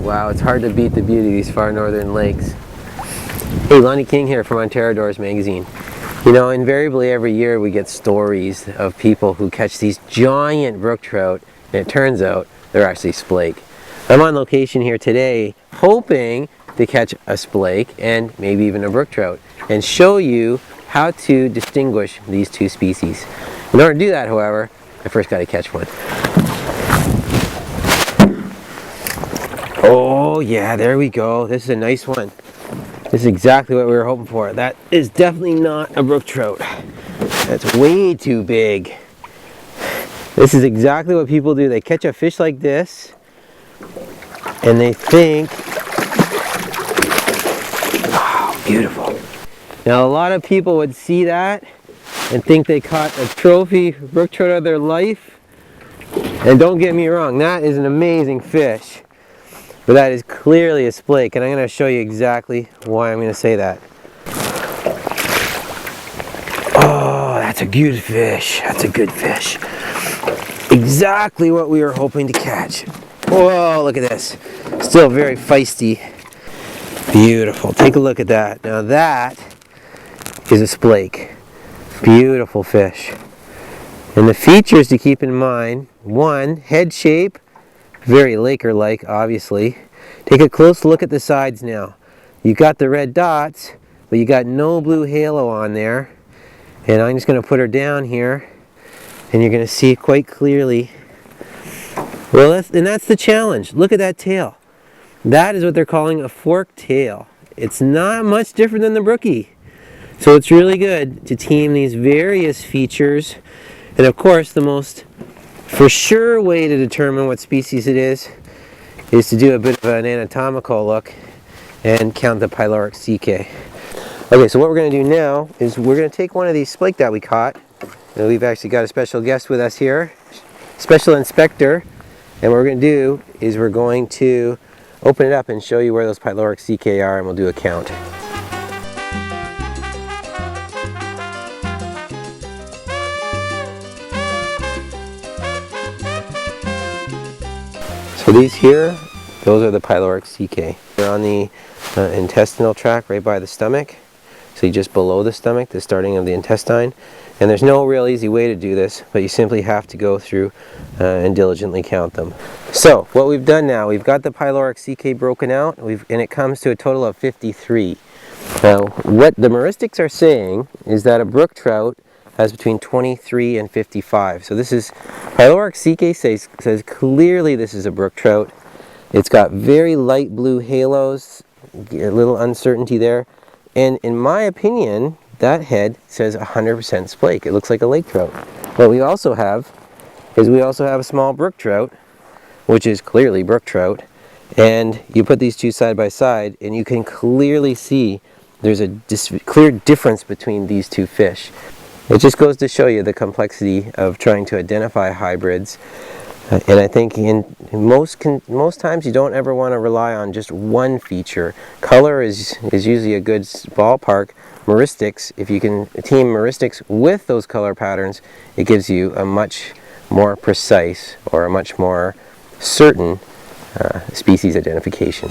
Wow, it's hard to beat the beauty of these far northern lakes. Hey, Lonnie King here from Ontario Doors Magazine. You know, invariably every year we get stories of people who catch these giant brook trout, and it turns out they're actually splake. I'm on location here today hoping to catch a splake and maybe even a brook trout and show you how to distinguish these two species. In order to do that, however, I first got to catch one. Oh yeah, there we go. This is a nice one. This is exactly what we were hoping for. That is definitely not a brook trout. That's way too big. This is exactly what people do. They catch a fish like this and they think, oh, beautiful. Now a lot of people would see that and think they caught a trophy brook trout of their life. And don't get me wrong, that is an amazing fish. But that is clearly a splake, and I'm going to show you exactly why I'm going to say that. Oh, that's a good fish. That's a good fish. Exactly what we were hoping to catch. Whoa, look at this. Still very feisty. Beautiful. Take a look at that. Now that is a splake. Beautiful fish. And the features to keep in mind, one, head shape. Very Laker-like, obviously. Take a close look at the sides now. You got the red dots, but you got no blue halo on there. And I'm just going to put her down here, and you're going to see quite clearly. Well, that's the challenge. Look at that tail. That is what they're calling a forked tail. It's not much different than the brookie. So it's really good to team these various features. And of course, the most for sure way to determine what species it is to do a bit of an anatomical look and count the pyloric CK. Okay, so what we're going to do now is we're going to take one of these splake that we caught, and we've actually got a special guest with us here, special inspector, and what we're going to do is we're going to open it up and show you where those pyloric CK are, and we'll do a count. So these here, those are the pyloric CK. They're on the intestinal tract right by the stomach. So just below the stomach, the starting of the intestine. And there's no real easy way to do this, but you simply have to go through and diligently count them. So what we've done now, we've got the pyloric CK broken out, and it comes to a total of 53. Now what the meuristics are saying is that a brook trout has between 23 and 55. So this is, pyloric CK says clearly this is a brook trout. It's got very light blue halos, a little uncertainty there. And in my opinion, that head says 100% splake. It looks like a lake trout. What we also have is a small brook trout, which is clearly brook trout. And you put these two side by side and you can clearly see there's a clear difference between these two fish. It just goes to show you the complexity of trying to identify hybrids. And I think in most times you don't ever want to rely on just one feature. Color is usually a good ballpark. Meuristics, if you can team meuristics with those color patterns, it gives you a much more precise or a much more certain species identification.